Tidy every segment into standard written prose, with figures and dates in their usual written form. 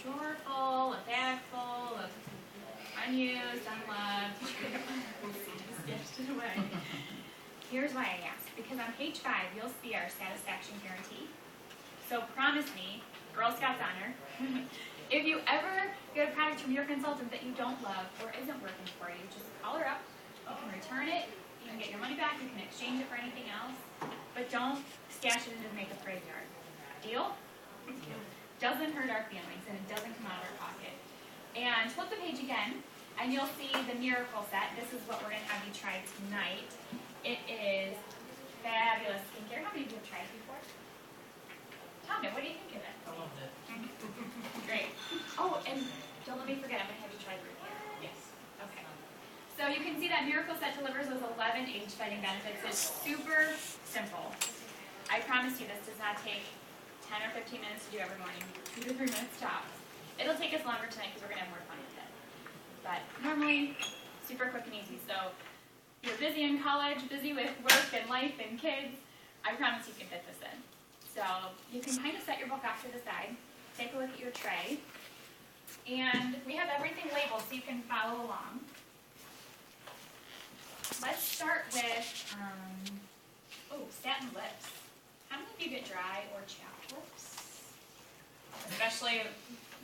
drawer full, a bag full of unused, unloved, stashed it away. Here's why I asked. Because on page 5, you'll see our satisfaction guarantee. So promise me, Girl Scouts honor, if you ever get a product from your consultant that you don't love or isn't working for you, just call her up. You can return it. You can get your money back. You can exchange it for anything else. But don't stash it in the makeup graveyard. Deal? Doesn't hurt our feelings, and it doesn't come out of our pocket. And flip the page again, and you'll see the Miracle Set. This is what we're going to have you try tonight. It is fabulous skincare. How many of you have tried it before? Tommy, what do you think of it? I loved it. Great. Oh, and don't let me forget, I'm going to have you try root care. Yes. Okay. So you can see that Miracle Set delivers those 11 age-fighting benefits. It's super simple. I promise you this does not take 10 or 15 minutes to do every morning. 2 to 3 minutes tops. It'll take us longer tonight because we're going to have more fun with it. But normally, super quick and easy. So you're busy in college, busy with work and life and kids, I promise you can fit this in. So you can kind of set your book off to the side, take a look at your tray, and we have everything labeled so you can follow along. Let's start with, satin lips. How many of you get dry or chapped lips? Especially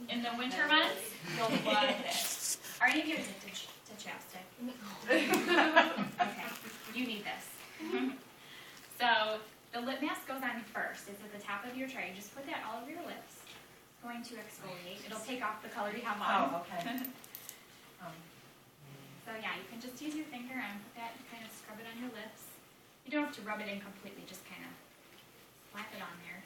in the winter months, you'll love this. Are any of you addicted to chapstick? Okay, you need this. So the lip mask goes on first. It's at the top of your tray. Just put that all over your lips. It's going to exfoliate. It'll take off the color you have on. Oh, okay. So yeah, you can just use your finger and put that and kind of scrub it on your lips. You don't have to rub it in completely. Just kind of slap it on there.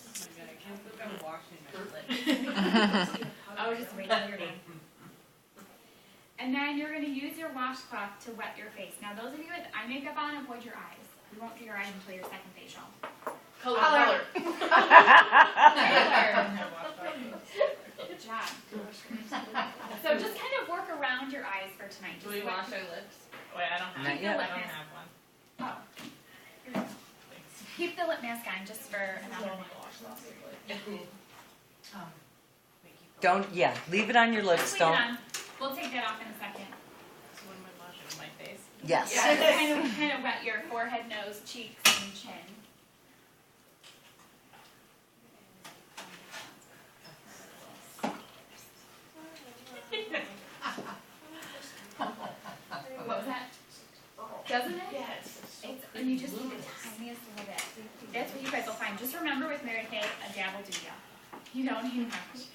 Oh my god, I can't believe I'm washing my lips. Oh, just wait till you're done. And then you're going to use your washcloth to wet your face. Now, those of you with eye makeup on, avoid your eyes. We won't do your eyes until your second facial. Color. Good job. So just kind of work around your eyes for tonight. Do we wash our lips? Wait, I don't have Keep the one. lip I don't mask. have one. Oh. Here we go. Keep the lip mask on just for another minute. Leave it on your lips, Just leave it don't. on. We'll take that off in a second. So what am I washing? My face? Yes. Yeah, just kind of wet your forehead, nose, cheeks, and chin. What was that? Doesn't it? Yes. And you just need the tiniest little bit. That's what you guys will find. Just remember with Mary Kay, a dab will do ya. You don't need much.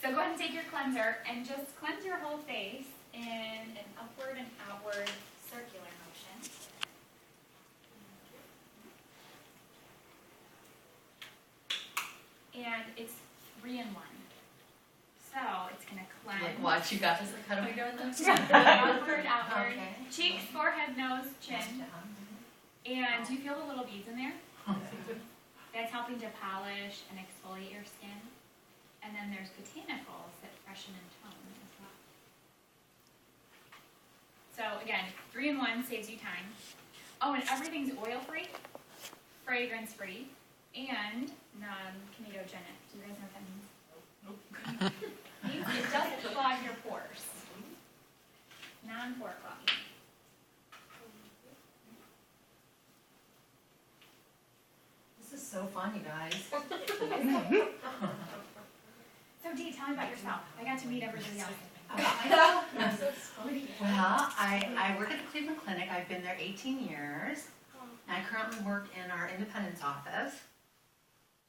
So go ahead and take your cleanser and just cleanse your whole face in an upward and outward circular motion. And it's 3 in 1. So it's going to cleanse. Like what? You got this? Like, how do we go in those? Upward, outward. Okay. Cheeks, forehead, nose, chin. And do you feel the little beads in there? That's helping to polish and exfoliate your skin. And then there's botanicals that freshen and tone as well. So again, 3 in 1 saves you time. Oh, and everything's oil-free, fragrance-free, and non-comedogenic. Do you guys know what that means? Nope. Means it doesn't clog your pores. Non-pore clogging. This is so fun, you guys. So Dee, tell me about yourself. I got to meet everybody else. Well, I work at the Cleveland Clinic. I've been there 18 years. I currently work in our Independence office.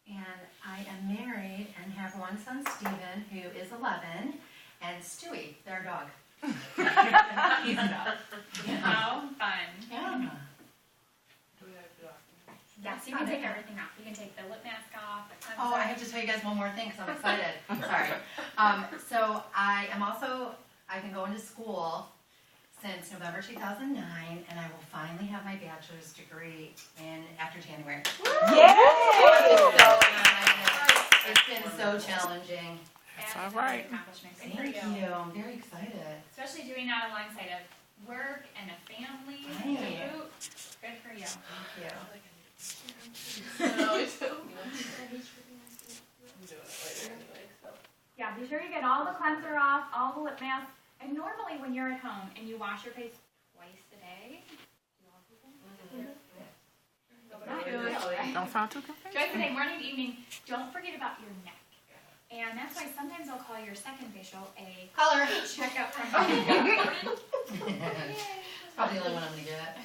And I am married and have one son, Steven, who is 11, and Stewie, their dog. He's a dog. How fun. Yeah. Do we have to do Yes, you can take everything off. You can take the lip mask off, the cleanser. Oh, I have to tell you guys one more thing because I'm excited. Sorry. So I've been going to school since November 2009, and I will finally have my bachelor's degree after January. Yay! It's been so challenging. That's all right. Accomplishment. Good Thank for you. I'm very excited. Especially doing that alongside of work and a family. Right. Boot. Good for you. Thank you. No, it's I'm doing it later anyway, so. Yeah, be sure you get all the cleanser off, all the lip mask. And normally when you're at home and you wash your face twice a day, not really. Don't sound too confused. Twice a day, morning to evening. Don't forget about your neck. And that's why sometimes I'll call your second facial a Color. checkup from It's probably the only one I'm gonna get.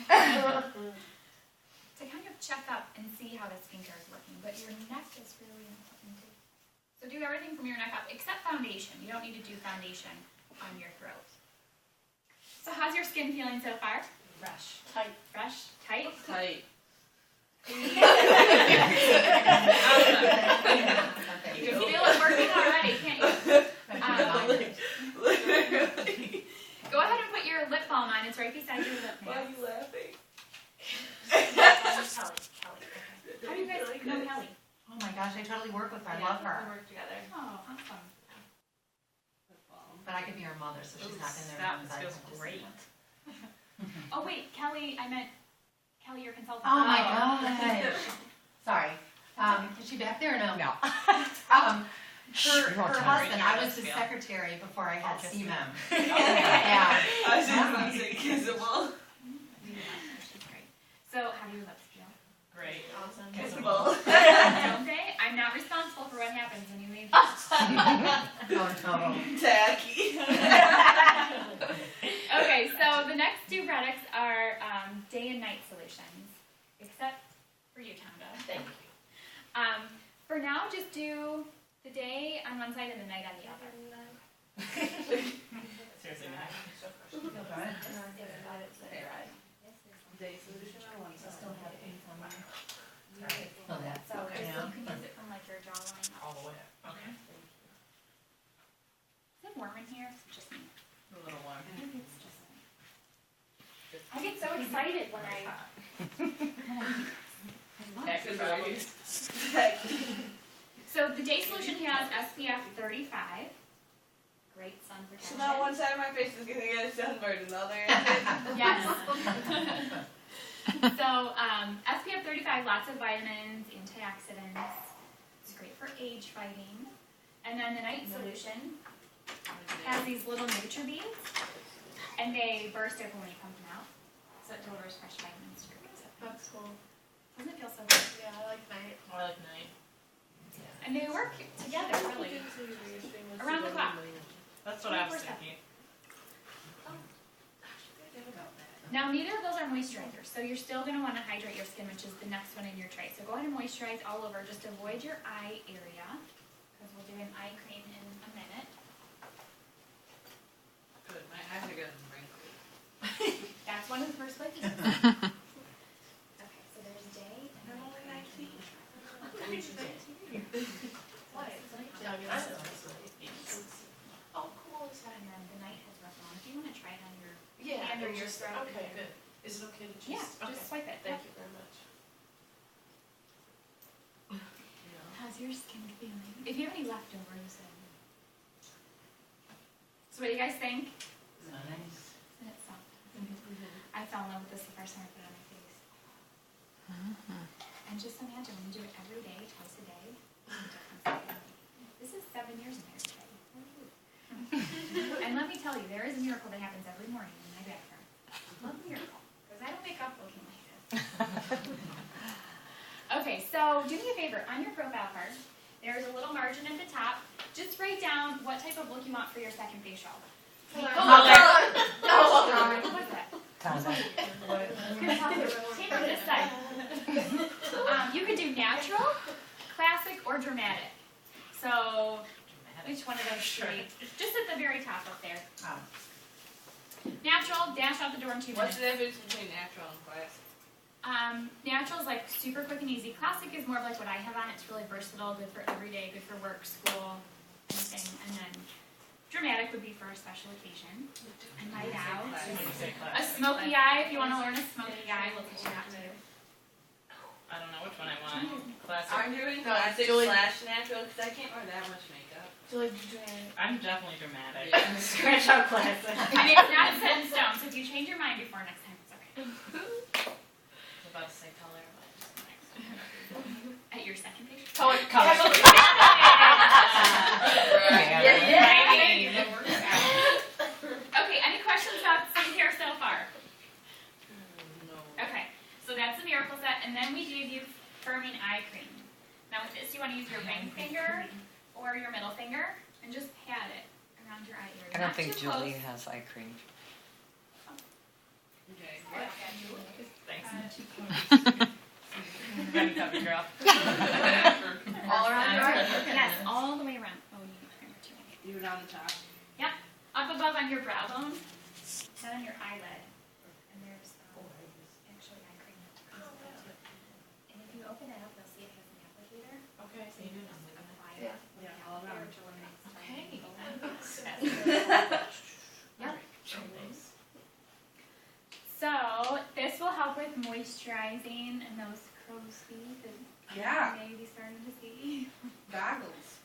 to kind of check up and see how the skincare is working. But your neck is really important too. So do everything from your neck up except foundation. You don't need to do foundation on your throat. So how's your skin feeling so far? Fresh. Tight. Fresh? Tight? Tight. You can feel it working already, can't you? Go ahead and put your lip balm on. It's right beside your lip Why are mask. you laughing? Kelly. Okay. How do you guys know Kelly? Oh my gosh, I totally work with her. I love her. We work together. Oh, awesome. But I could be her mother, so she's not in there. That because I feels just- great. Oh wait, Kelly, I meant Kelly, your consultant. Oh my gosh. Sorry. Is she back there or no? No. Her husband, I was his Yeah. secretary before I had CMM. Okay. Yeah. I was just going to say kissable. She's great. So, how do your lips feel? Great. Awesome. Kissable. Don't they? I'm not responsible for what happens when you leave. Oh no. Tacky. Okay, so the next two products are day and night solutions, except for you, Tonda. Thank you. For now, just do the day on one side and the night on the other. Seriously, Matt. Day solution on one side. Still have things on my. Oh, that's So okay. just, you can use it from like your jawline up. All the way up. Okay. Is it warm in here? It's just me. A little warm. I think it's just me. I get so excited when I So the day solution has SPF 35. Great sun So protection. now one side of my face is going to get a sunburn, and the other Yes. So SPF 35, lots of vitamins, antioxidants. It's great for age fighting. And then the night solution has these little nature beads, and they burst open when you pump them out. So it delivers fresh vitamins to your body. That's cool. Doesn't it feel so good? Yeah, I like night. I like night. And they work together, really. Around the clock. That's what I was thinking. Now, neither of those are moisturizers, so you're still going to want to hydrate your skin, which is the next one in your tray. So go ahead and moisturize all over. Just avoid your eye area, because we'll do an eye cream in a minute. Good. My eyes are getting wrinkly. That's one of the first places. Okay, so there's day and I'm night. only 19. What? Oh, cool. Is that? And then the night has Revlon. If you want to try it on your Yeah. hand or it's your just- throat. Okay, good. Is it okay to just? Yeah, Okay. just swipe it. Thank you very much. How's your skin feeling? If you have any leftovers, then. So what do you guys think? Nice. Isn't it soft? I fell in love with this the first time I put it on my face. And just imagine when you do it every day, twice a day, this is 7 years in there today. And let me tell you, there is a miracle that happens every morning in my bathroom. Love a miracle, because I don't wake up looking like this. Okay, so do me a favor, on your profile card, there's a little margin at the top. Just write down what type of look you want for your second facial. Color. What was that? Tonda. Take from this side. You could do natural, classic, or dramatic. So, which one of those three? Just at the very top up there. Oh. Natural, dash out the door in 2 What's minutes. the difference between natural and classic? Natural is like super quick and easy. Classic is more of like what I have on. It's really versatile, good for every day, good for work, school, anything. And then dramatic would be for a special occasion. A night out. A smoky eye, if you want to learn a smoky eye, we'll teach you that too. I don't know which one I want. Classic. I'm doing Classic Julie. / natural because I can't wear that much makeup. Julie, I'm definitely dramatic. Yeah. Scratch out classic. I mean, it's not set in stone, so if you change your mind before next time, it's okay. I was about to say color, but just next time. At your second page. Color. Yeah. you want to use your ring finger or your middle finger and just pat it around your eye area. I don't Not think too close. Julie has eye cream. Okay. Sorry about that, Julie. Thanks. Ready, copy, girl. All around your eye? Yes, all the way around. Oh, you need primer too. Even on the top. Yep, up above on your brow bone, and on your eyelid. And there's actually eye cream that comes with that too. And if you open it up, you'll see it has an applicator. Okay. So you just apply it. Yeah, all around. Which eliminates Okay. Yep. So this will help with moisturizing and those crow's feet that Yeah. you may be starting to see. Goggles.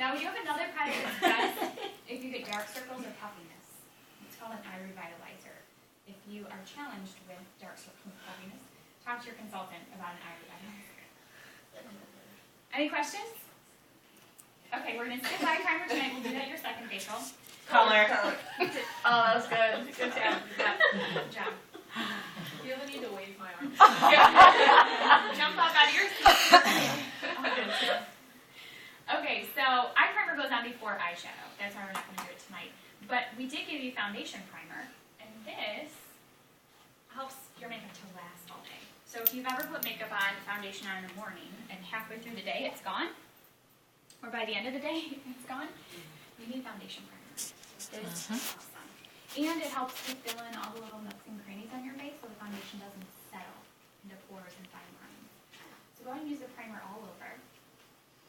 Now we do have another product that's best if you get dark circles or puffiness. It's called an eye revitalizer. If you are challenged with dark circles or puffiness, talk to your consultant about an eye revitalizer. Any questions? Okay, we're gonna skip eye primer tonight. We'll do that your second facial. Color. Oh, that was good. Good job. Good job. You really need to wave my arm. Jump up out of your seat. Okay, so eye primer goes on before eyeshadow. That's why we're not going to do it tonight. But we did give you foundation primer, and this helps your makeup to last all day. So if you've ever put makeup on, foundation on in the morning, and halfway through the day it's gone, or by the end of the day it's gone, you need foundation primer. This is awesome. And it helps to fill in all the little nooks and crannies on your face so the foundation doesn't settle into pores and fine lines. So go ahead and use the primer all over.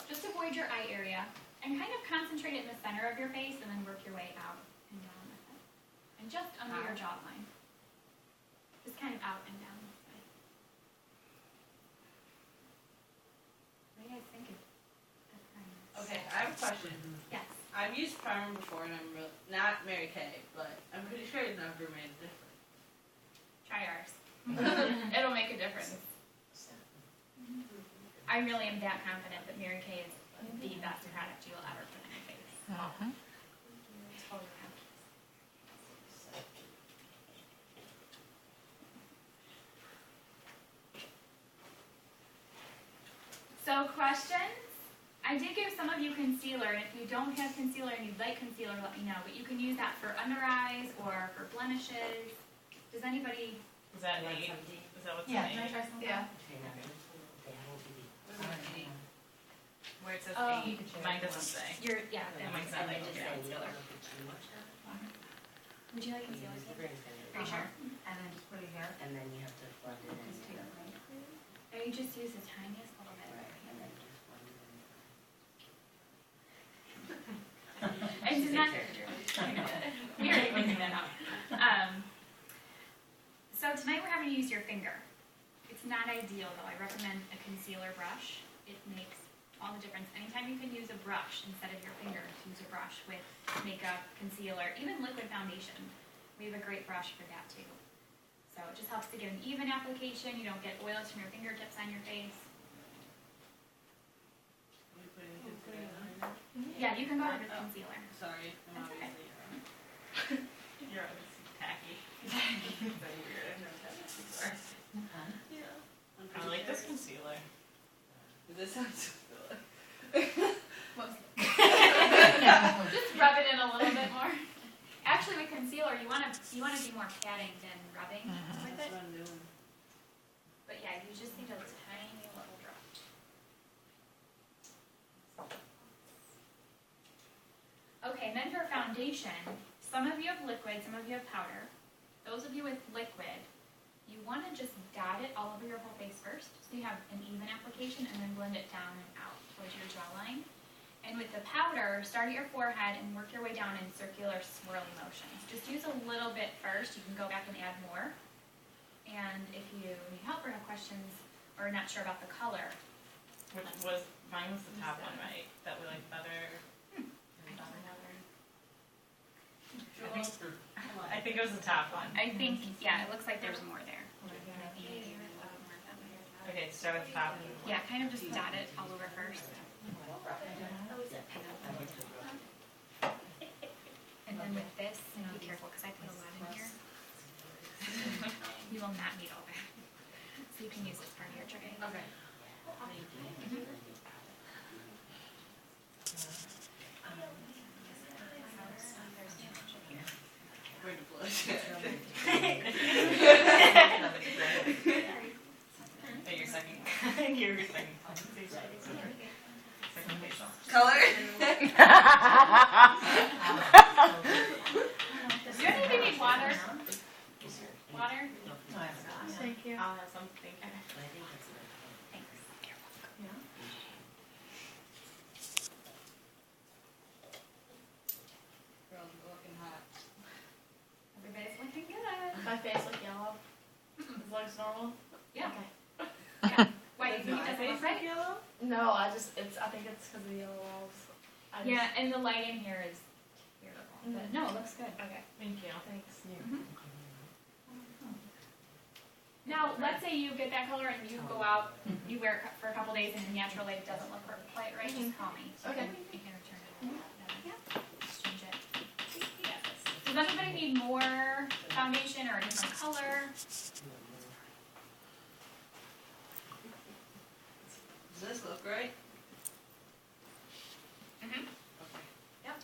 Just avoid your eye area and kind of concentrate it in the center of your face and then work your way out and down with it. And just under your jawline. Just kind of out and down this way. What do you guys think of the primer? Okay, I have a question. Yes. I've used primer before, and I'm not Mary Kay, but I'm pretty sure it never made a difference. Try ours. It'll make a difference. I really am that confident that Mary Kay is the best product you will ever put on your face. Totally confident. So questions? I did give some of you concealer, and if you don't have concealer and you'd like concealer, let me know. But you can use that for under eyes or for blemishes. Does anybody? Is that an 8? Is that what's Yeah, an can I 8? try some? Yeah. Where it says Oh. 8, mine doesn't say. Yeah. Yeah, mine's not like Would you like concealer? Are you sure? And then just put it here. And then you have to blend it in. Just take it right through. Or you just use the tiniest little bit. Right, and then just blend it in. And it's not. We already figured that out. So tonight we're having you use your finger. It's not ideal though. I recommend a concealer brush. It makes all the difference. Anytime you can use a brush instead of your finger, use a brush with makeup, concealer, even liquid foundation. We have a great brush for that too. So it just helps to get an even application. You don't get oils from your fingertips on your face. Are you putting concealer on? Yeah, you can go ahead with Oh. concealer. Sorry, I'm That's okay. obviously You're obviously tacky. So weird. I've never had this before. Yeah. I'm I pretty like sure. this concealer. This sounds good. Just rub it in a little bit more. Actually, with concealer, you want to do more patting than rubbing with That's it. what I'm doing. But yeah, you just need a tiny little drop. Okay, and then for foundation, some of you have liquid, some of you have powder. Those of you with liquid, you want to just dot it all over your whole face first, so you have an even application, and then blend it down and out towards your jawline. And with the powder, start at your forehead and work your way down in circular swirly motions. Just use a little bit first. You can go back and add more. And if you need help or have questions or not sure about the color, Which was, mine was the top one, right? That we like better. I don't know. I think it was the top one. I think, yeah, it looks like there's more there. Okay, start with the top. Yeah, kind of just dot it all over first. And then with this, be careful because I put a lot in here. You will not need all that. So you can use this part of your tray. Okay. Mhm. Wait, your second. Your second. Second facial. Color? Do you even need water? Water? Thank you. I'll have some. Thank you. Thanks. Girls are looking hot. Everybody's looking good. My face look yellow. It looks normal. Yeah. Okay. Yeah. Why do you think My it doesn't face look right? look yellow? No, I think it's because of the yellow walls. Yeah, and the light in here is terrible. But no, it looks good. Okay. Thank you. Thanks. Now, let's say you get that color and you go out, you wear it for a couple days and the natural light doesn't look quite right, just call me. Okay. You can return it. Yeah. Just change it. Yeah. Does anybody need more foundation or a different color? Does this look right? Mm-hmm. Okay. Yep.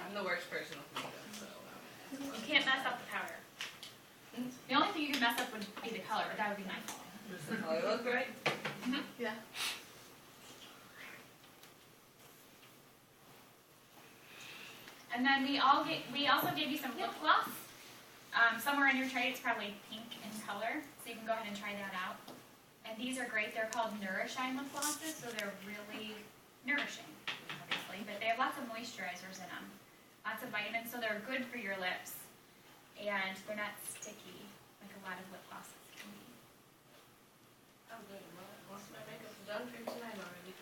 I'm the worst person with makeup, so. You can't mess up the powder. The only thing you can mess up would be the color, but that would be my fault. Does the color look right? Yeah. And then we also gave you some lip gloss. Somewhere in your tray it's probably pink in color, so you can go ahead and try that out. And these are great. They're called Nourishine lip glosses, so they're really nourishing, obviously, but they have lots of moisturizers in them, lots of vitamins, so they're good for your lips, and they're not sticky like a lot of lip glosses can be. Oh, good. Well, most of my makeup's done for tonight already.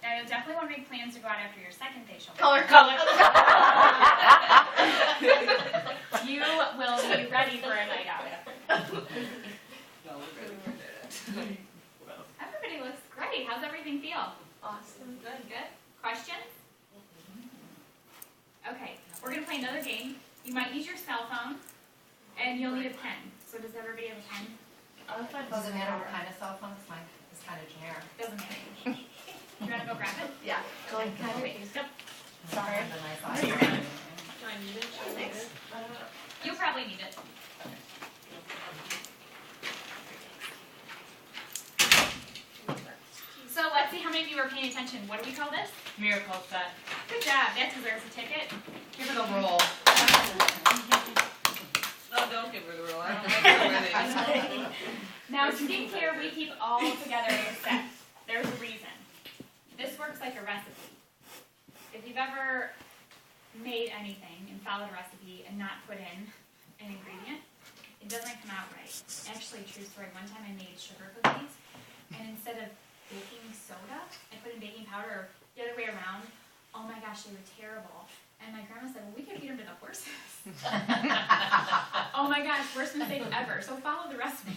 Now you'll definitely want to make plans to go out after your second facial. Color. You will be ready for a night out. No, we're ready for that. Everybody looks great. How's everything feel? Awesome. Good. Good? Questions? Okay, we're going to play another game. You might use your cell phone, and you'll need a pen. So does everybody have a pen? Doesn't matter what kind of cell phone, it's mine, it's kind of generic. Doesn't matter. You want to go grab it? Yeah. Okay. Yep. Sorry. A nice No, iPhone. you're good. Do I need it? Should I need it? I don't know. You'll probably need it. So let's see how many of you are paying attention. What do we call this? Miracle set. Good job. That deserves a ticket. Give it a roll. No, don't give her the roll. I don't like her. Now, skincare we keep all together in a set. There's a reason. This works like a recipe. If you've ever made anything and followed a recipe and not put in an ingredient, it doesn't come out right. Actually, true story, one time I made sugar cookies, and instead of baking soda, I put in baking powder, or the other way around. Oh my gosh, they were terrible. And my grandma said, well, we could feed them to the horses. Oh my gosh, worst mistake ever. So follow the recipe.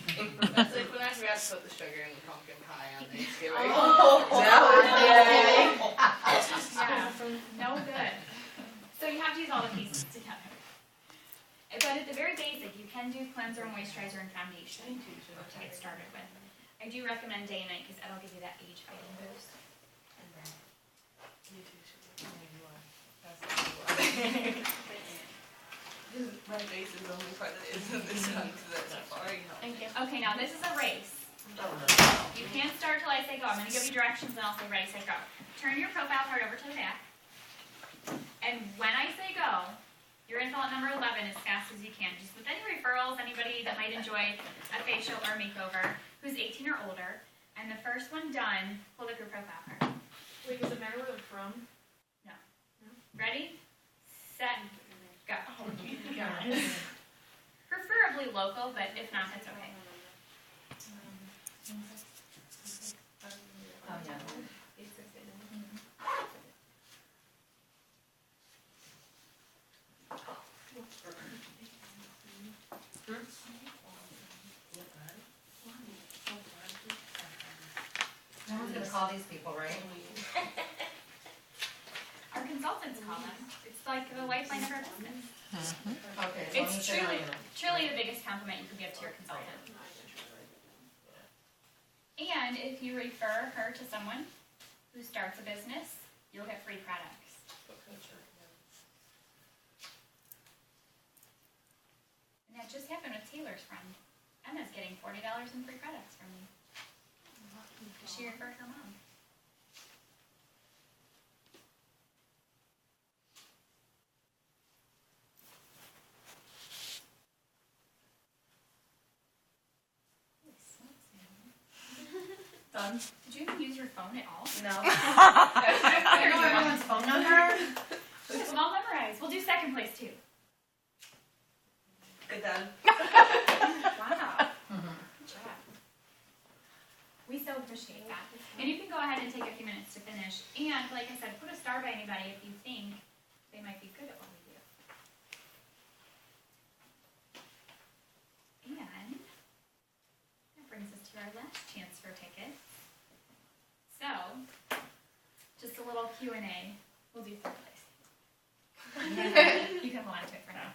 That's like when I forgot to put the sugar in the pumpkin pie on Thanksgiving. Yeah, no good. So you have to use all the pieces together. But at the very basic, you can do cleanser, moisturizer, and foundation to get started with. I do recommend day and night because that'll give you that age fading boost. My face is the only part that isn't this one, so that's already helped. Thank you. Okay, now this is a race. You can't start till I say go. I'm going to give you directions and I'll say ready, set, go. Turn your profile card over to the back. And when I say go, you're going to fill out number 11 as fast as you can. Just with any referrals, anybody that might enjoy a facial or makeover who's 18 or older. And the first one done, hold up your profile card. Wait, does it matter where they're from? Ready, set, go. Oh, guys. Preferably local, but if not, that's okay. Oh, yeah. No one's gonna call these people, right? Our consultants call them. It's like the lifeline of our business. Okay. as long It's as they're not in. truly the biggest compliment you could give to your consultant. And if you refer her to someone who starts a business, you'll get free products. from Emma's getting $40 in free credits from me. She referred her mom. Holy smokes, man. Done. Did you even use your phone at all? No. I know everyone's phone number. It's all memorized. We'll do second place too. Good done. Wow. Mhm. Good job. We so appreciate that. And you can go ahead and take a few minutes to finish. And like I said, put a star by anybody if you think they might be good at what we do. And that brings us to our last chance for tickets. So, just a little Q&A. We'll do third place. You can hold on to it for now.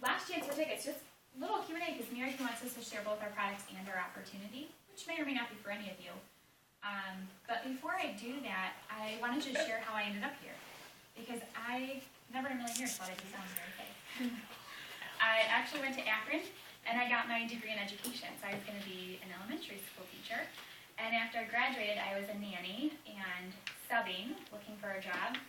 Last chance for tickets, just a little Q&A because Mary wants us to share both our products and our opportunity, which may or may not be for any of you. But before I do that, I wanted to share how I ended up here because I never in a million years thought I'd be selling Mary Kay. I actually went to Akron and I got my degree in education, so I was going to be an elementary school teacher. And after I graduated, I was a nanny and subbing, looking for a job.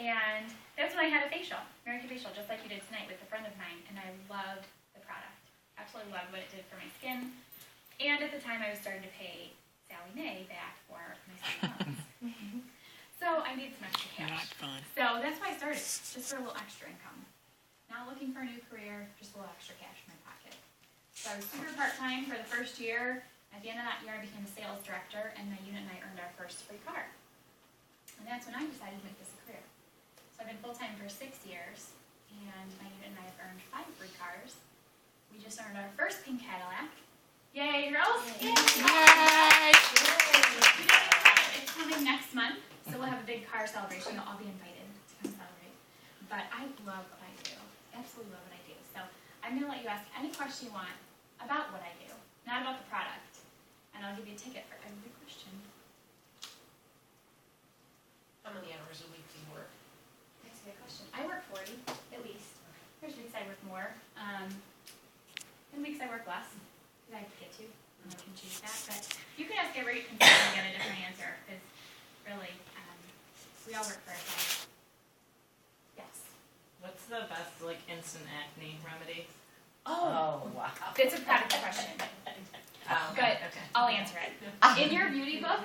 And that's when I had a facial, Mary Kay facial, just like you did tonight with a friend of mine. And I loved the product. Absolutely loved what it did for my skin. And at the time, I was starting to pay Sally Mae back for my student loans. So I needed some extra cash. So that's why I started, just for a little extra income. Not looking for a new career, just a little extra cash in my pocket. So I was super part-time for the first year. At the end of that year, I became a sales director, and my unit and I earned our first free car. And that's when I decided to make this a career. So I've been full-time for 6 years, and my unit and I have earned 5 free cars. We just earned our first pink Cadillac. Yay, girls! Yay! It's coming next month, so we'll have a big car celebration. You'll all be invited to come celebrate. But I love what I do. Absolutely love what I do. So I'm going to let you ask any question you want about what I do, not about the product. And I'll give you a ticket for every question. How many hours a week do you work? That's a good question. I work 40, at least. There's weeks I work more. And weeks I work less, because I get to. I can choose that. But you can ask every concern and get a different answer, because really, we all work for ourselves. Yes. What's the best, like, instant acne remedy? Oh, wow. It's a product question. Oh, But okay. I'll answer it. In your beauty book,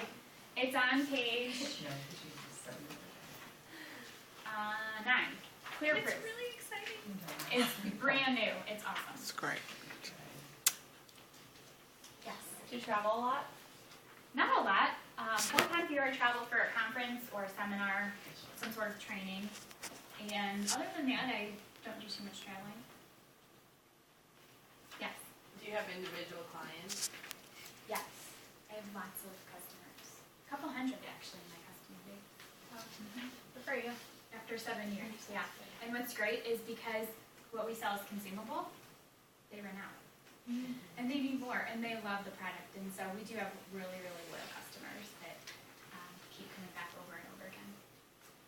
it's on page 9. Clear proof. It's really exciting. It's brand new. It's awesome. It's great. Yes. Do you travel a lot? Not a lot. 4 times a year I travel for a conference or a seminar, some sort of training. And other than that, I don't do too much traveling. Yes. Do you have individual clients? Yes. I have lots of customers. A couple hundred actually in my customer base. Good for you. After 7 years, yeah. And what's great is because what we sell is consumable, they run out. And they need more, and they love the product. And so we do have really, really loyal customers that keep coming back over and over again.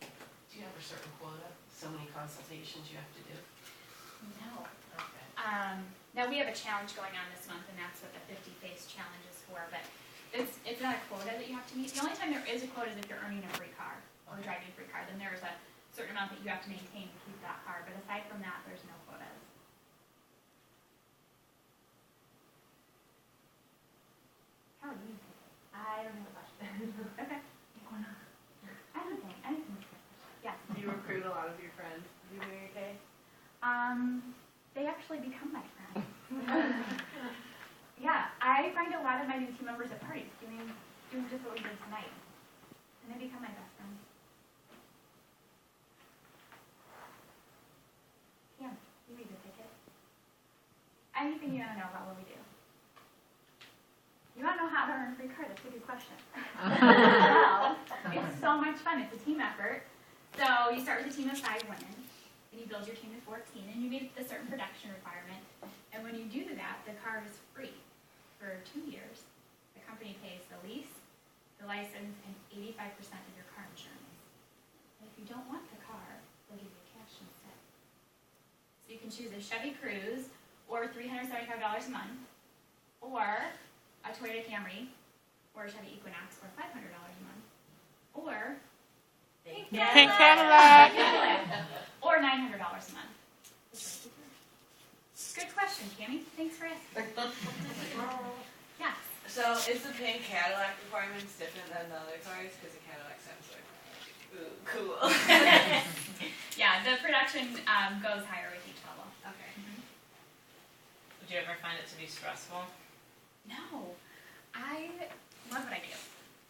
Do you have a certain quota? So many consultations you have to do? No. Okay. Now we have a challenge going on this month, and that's what the 50 face challenge is for. But it's not a quota that you have to meet. The only time there is a quota is if you're earning a free car or driving a free car. Then there is a certain amount that you have to maintain to keep that car. But aside from that, there's no quotas. How are you? I don't have a question. Okay. Anything. Yes. Do you recruit a lot of your friends to do Mary Kay? They actually become my friends. Yeah, I find a lot of my new team members at parties doing just what we did tonight. And they become my best friends. Yeah, you read the ticket. Anything you want to know about what we do? You want to know how to earn a free card? That's a good question. Well, it's so much fun. It's a team effort. So you start with a team of 5 women, and you build your team to 14, and you meet a certain production requirement. And when you do that, the car is free for 2 years. The company pays the lease, the license, and 85% of your car insurance. And if you don't want the car, they'll give you cash instead. So you can choose a Chevy Cruze or $375 a month, or a Toyota Camry, or a Chevy Equinox for $500 a month, or Pink Cadillac, or $900 a month. Good question, Cammie. Thanks for asking. Yes. So is the pink Cadillac requirements different than the other cars? Because the Cadillac sounds like, ooh, cool. Yeah, the production goes higher with each level. Okay. Would you ever find it to be stressful? No, I love what I do.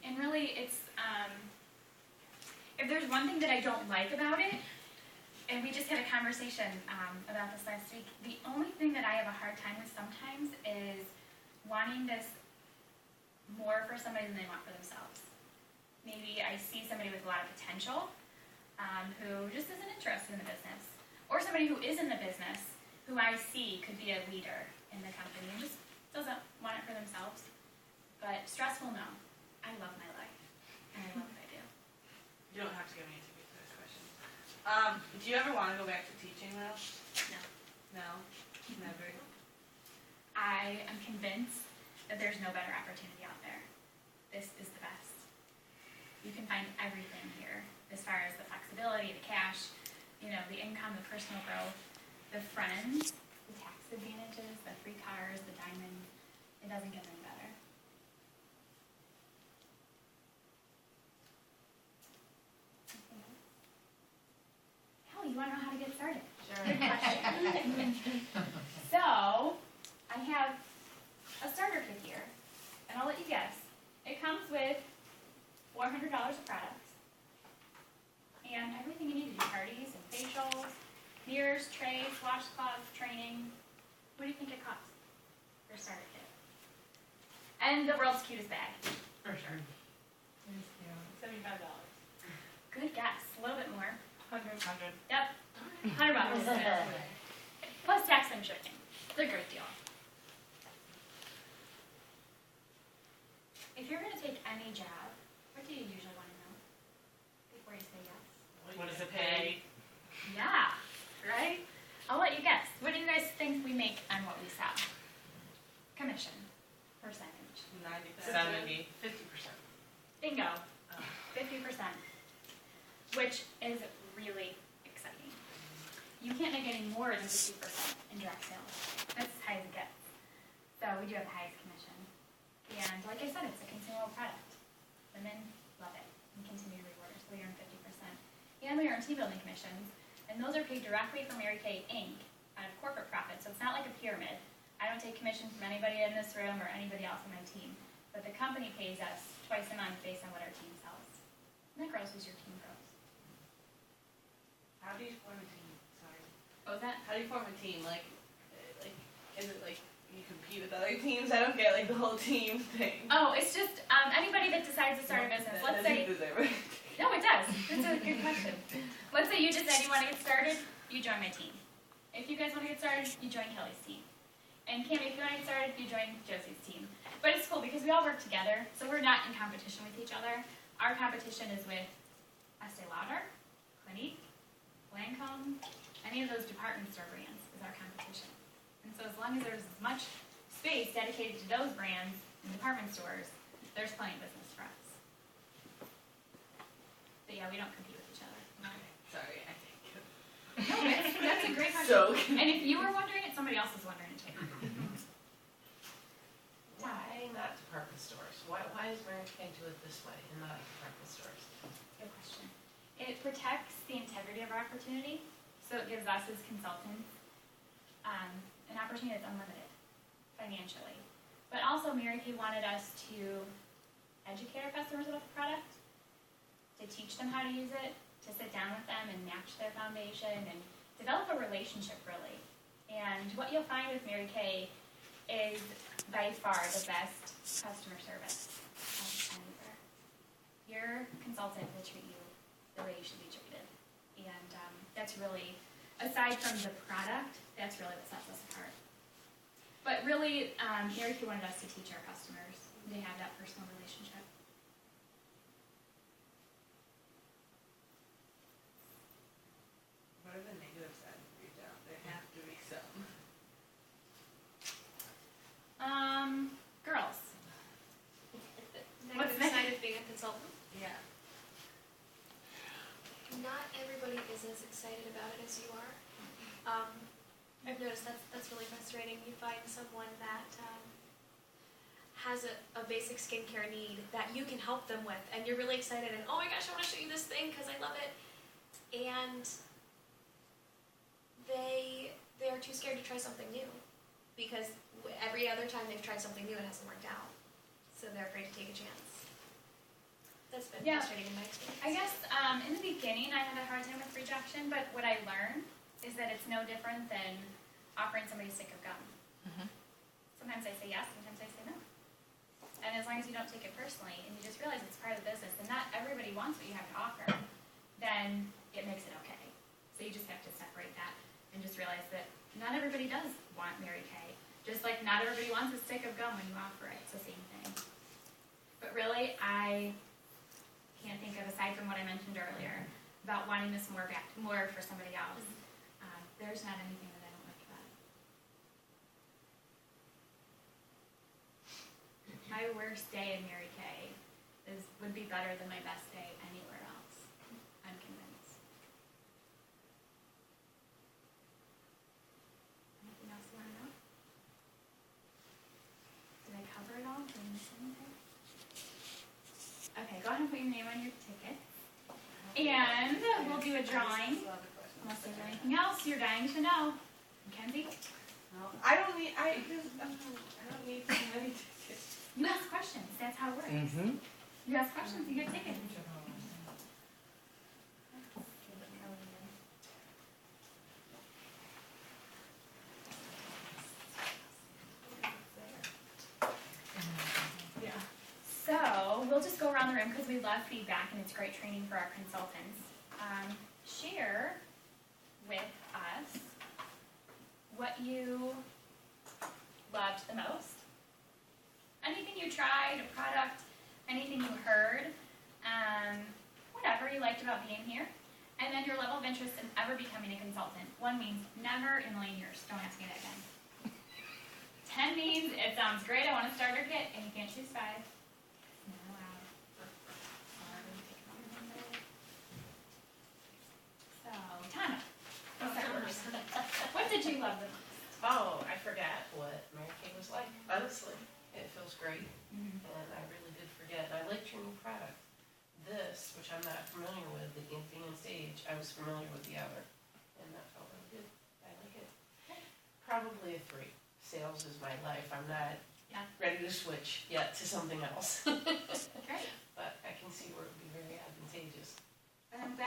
And really, it's, if there's one thing that I don't like about it, and we just had a conversation about this last week, the only thing that I have a hard time with sometimes is wanting this more for somebody than they want for themselves. Maybe I see somebody with a lot of potential who just isn't interested in the business, or somebody who is in the business who I see could be a leader in the company and just doesn't want it for themselves. But stressful, no. I love my life, and I love what I do. You don't have to give me answers to this question. Do you ever want to go back to teaching though? No. No? Never? I am convinced that there's no better opportunity out there. This is the best. You can find everything here, as far as the flexibility, the cash, you know, the income, the personal growth, the friends, the tax advantages, the free cars, the diamonds. It doesn't get any better. Kelly, you want to know how to get started? Sure. Good question. So, I have a starter kit here, and I'll let you guess. It comes with $400 of products, and everything you need to do parties and facials, mirrors, trays, washcloths, training. What do you think it costs for a starter kit? And the world's cutest bag. For sure. $75. Good guess. A little bit more. 100. Yep. $100. Plus tax and shipping. It's a great deal. If you're going to take any job, what do you usually want to know before you say yes? What does it pay? Yeah, right? I'll let you guess. What do you guys think we make on what we sell? Commission. Percentage. 90%. 70. 50%. Bingo. 50%. Which is really exciting. You can't make any more than 50% in direct sales. That's as high as it gets. So we do have the highest commission. And like I said, it's a consumable product. Women love it and continue to reward us. We earn 50%. And we earn team building commissions. And those are paid directly from Mary Kay Inc. out of corporate profit. So it's not like a pyramid. I don't take commission from anybody in this room or anybody else on my team. But the company pays us twice a month based on what our team sells. And that grows as your team grows. How do you form a team? Sorry. What was that? How do you form a team? Like, is it like you compete with other teams? I don't get like the whole team thing. Oh, it's just anybody that decides to start a business. Let's say, no, it does. That's a good question. Let's say you decide you want to get started, you join my team. If you guys want to get started, you join Kelly's team. And Cammie, if you want to get started, you join Josie's team. But it's cool because we all work together, so we're not in competition with each other. Our competition is with Estee Lauder, Clinique, Lancome, any of those department store brands is our competition. And so as long as there's as much space dedicated to those brands in department stores, there's plenty of business for us. But yeah, we don't compete with each other. Okay. Sorry, I think. No, that's a great question. So. And if you were wondering it, somebody else is wondering it too. Why not department stores? Why is Mary Kay do it this way and not department stores? Good question. It protects the integrity of our opportunity, so it gives us as consultants an opportunity that's unlimited financially. But also Mary Kay wanted us to educate our customers about the product, to teach them how to use it, to sit down with them and match their foundation and develop a relationship really. And what you'll find with Mary Kay is by far the best customer service anywhere. Your consultant will treat you the way you should be treated. And that's really, aside from the product, that's really what sets us apart. But really, Mary Kay wanted us to teach our customers to have that personal relationship. What are the negative sides of retail? There have to be some. not everybody is as excited about it as you are. I've noticed that's really frustrating. You find someone that has a basic skincare need that you can help them with, and you're really excited, and oh my gosh, I want to show you this thing because I love it, and they are too scared to try something new because every other time they've tried something new, it hasn't worked out, so they're afraid to take a chance. That's been frustrating in my experience. I guess in the beginning I had a hard time with rejection, but what I learned is that it's no different than offering somebody a stick of gum. Sometimes I say yes, sometimes I say no. And as long as you don't take it personally and you just realize it's part of the business and not everybody wants what you have to offer, then it makes it okay. So you just have to separate that and just realize that not everybody does want Mary Kay. Just like not everybody wants a stick of gum when you offer it. It's the same thing. But really, I can't think of, aside from what I mentioned earlier, about wanting this more for somebody else. There's not anything that I don't like about it. My worst day in Mary Kay would be better than my best day anywhere else. I'm convinced. Anything else you want to know? Did I cover it all? Did I miss anything? Okay, go ahead and put your name on your ticket. And we'll do a drawing. Unless there's anything else you're dying to know. Mackenzie? No, I don't need too many tickets. You ask questions. That's how it works. You ask questions, you get tickets. Yeah. So we'll just go around the room because we love feedback and it's great training for our consultants. Share with us what you loved the most. Anything you tried, a product, anything you heard, whatever you liked about being here. And then your level of interest in ever becoming a consultant. 1 means never in a million years. Don't ask me that again. 10 means it sounds great, I want a starter kit, and you can't choose 5. Not allowed. So, Tana, what's that first? What did you love the most? Oh, I forgot what Mary Kay was like, honestly. It feels great, and I really did forget. I liked your new product. This, which I'm not familiar with, the Being on Stage, I was familiar with the other, and that felt really good. I like it. Probably a 3. Sales is my life. I'm not ready to switch yet to something else. Great. But I can see where it would be very advantageous. And I'm glad